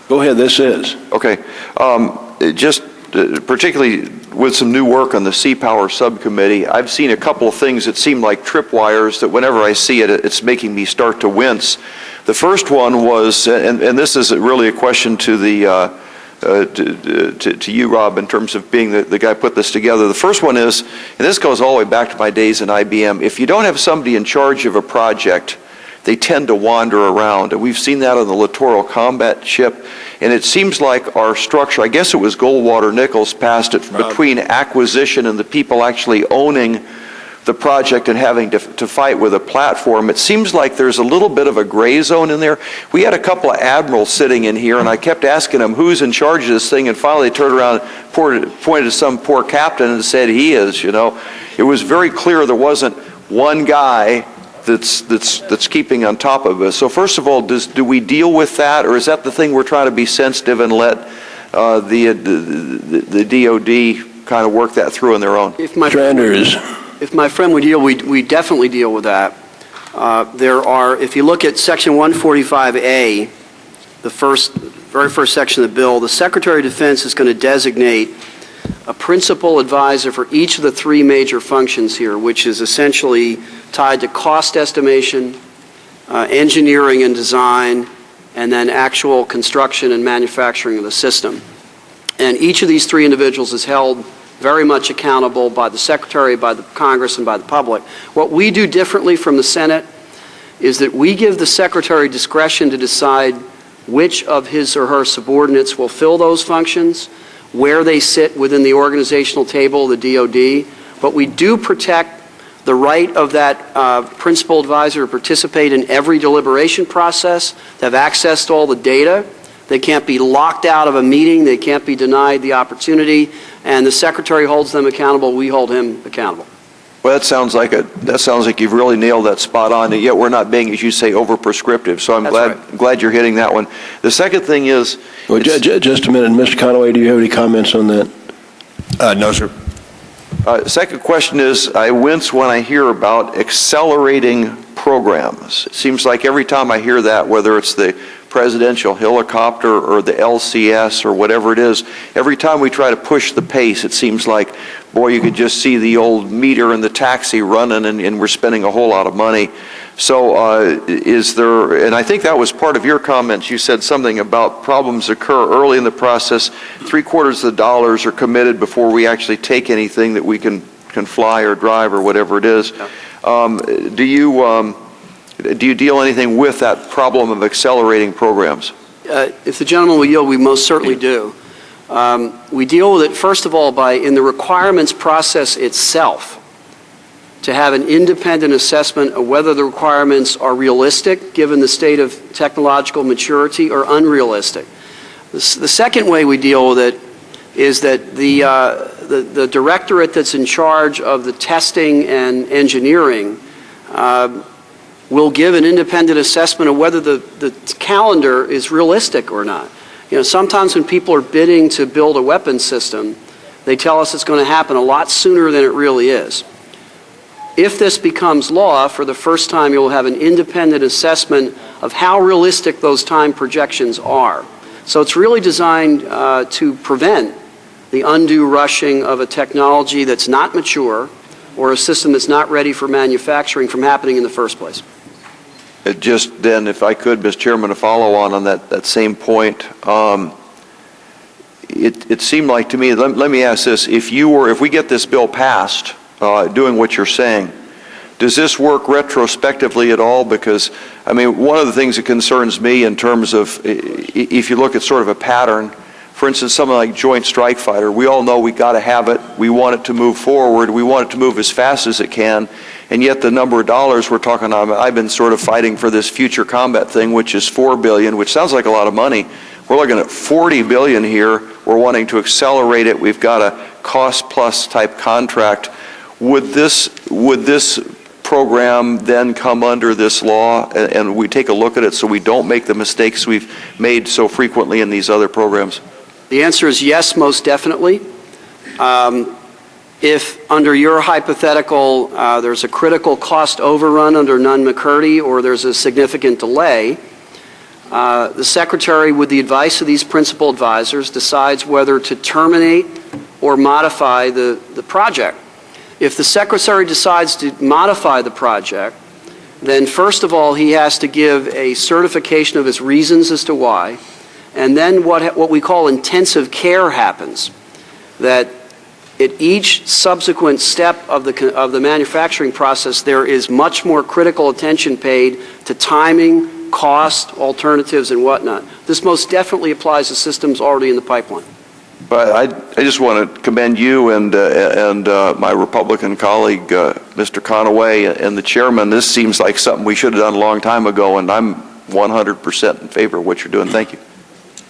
Go ahead, this is. Okay. Just particularly with some new work on the Sea Power Subcommittee, I've seen a couple of things that seem like tripwires that whenever I see it, it's making me start to wince. The first one was, and this is really a question to the to you, Rob, in terms of being the guy who put this together. The first one is, and this goes all the way back to my days in IBM, if you don't have somebody in charge of a project, they tend to wander around. And we've seen that on the Littoral Combat Ship. And it seems like our structure, I guess it was Goldwater Nichols passed it between acquisition and the people actually owning the project and having to fight with a platform. It seems like there's a little bit of a gray zone in there. We had a couple of admirals sitting in here, and I kept asking them who's in charge of this thing, and finally they turned around, pointed to some poor captain and said he is, you know. It was very clear there wasn't one guy that's keeping on top of us. So first of all, do we deal with that, or is that the thing we're trying to be sensitive and let the DOD kind of work that through on their own? If my friend would yield, we definitely deal with that. If you look at Section 145A, the very first section of the bill, the Secretary of Defense is going to designate a principal advisor for each of the three major functions here, which is essentially tied to cost estimation, engineering and design, and then actual construction and manufacturing of the system. And each of these three individuals is held very much accountable by the Secretary, by the Congress, and by the public. What we do differently from the Senate is that we give the Secretary discretion to decide which of his or her subordinates will fill those functions, where they sit within the organizational table of the DOD, but we do protect the right of that principal advisor to participate in every deliberation process, to have access to all the data. They can't be locked out of a meeting. They can't be denied the opportunity. And the Secretary holds them accountable. We hold him accountable. Well, that sounds like you've really nailed that spot on, and yet we're not being, as you say, over-prescriptive. So I'm glad you're hitting that one. The second thing is... Well, just a minute. Mr. Conaway, do you have any comments on that? No, sir. Second question is, I wince when I hear about accelerating programs. It seems like every time I hear that, whether it's the presidential helicopter or the LCS or whatever it is, every time we try to push the pace, it seems like, boy, you could just see the old meter in the taxi running, and we're spending a whole lot of money. So is there, and I think that was part of your comments, you said something about problems occur early in the process, 3/4 of the dollars are committed before we actually take anything that we can fly or drive or whatever it is. Yeah. Do you deal anything with that problem of accelerating programs? If the gentleman will yield, we most certainly do. We deal with it, first of all, in the requirements process itself, to have an independent assessment of whether the requirements are realistic, given the state of technological maturity, or unrealistic. The second way we deal with it is that the directorate that's in charge of the testing and engineering will give an independent assessment of whether the calendar is realistic or not. You know, sometimes when people are bidding to build a weapons system, they tell us it's going to happen a lot sooner than it really is. If this becomes law, for the first time you'll have an independent assessment of how realistic those time projections are. So it's really designed to prevent the undue rushing of a technology that's not mature or a system that's not ready for manufacturing from happening in the first place. Just then, if I could, Mr. Chairman, to follow on that same point, it seemed like to me, let me ask this, if we get this bill passed, doing what you're saying, does this work retrospectively at all? Because, I mean, one of the things that concerns me in terms of, if you look at sort of a pattern, for instance, something like Joint Strike Fighter, we all know we got to have it, we want it to move forward, we want it to move as fast as it can, and yet the number of dollars we're talking about, I've been sort of fighting for this future combat thing, which is $4 billion, which sounds like a lot of money. We're looking at $40 billion here. We're wanting to accelerate it. We've got a cost-plus type contract. Would this program then come under this law, and we take a look at it so we don't make the mistakes we've made so frequently in these other programs? The answer is yes, most definitely. If under your hypothetical there's a critical cost overrun under Nunn-McCurdy or there's a significant delay, The Secretary, with the advice of these principal advisors, decides whether to terminate or modify the project. If the Secretary decides to modify the project, then first of all, he has to give a certification of his reasons as to why, and then what we call intensive care happens, that at each subsequent step of the manufacturing process, there is much more critical attention paid to timing, cost, alternatives, and whatnot. This most definitely applies to systems already in the pipeline. But I just want to commend you and my Republican colleague, Mr. Conaway, and the chairman. This seems like something we should have done a long time ago, and I'm 100% in favor of what you're doing. Thank you.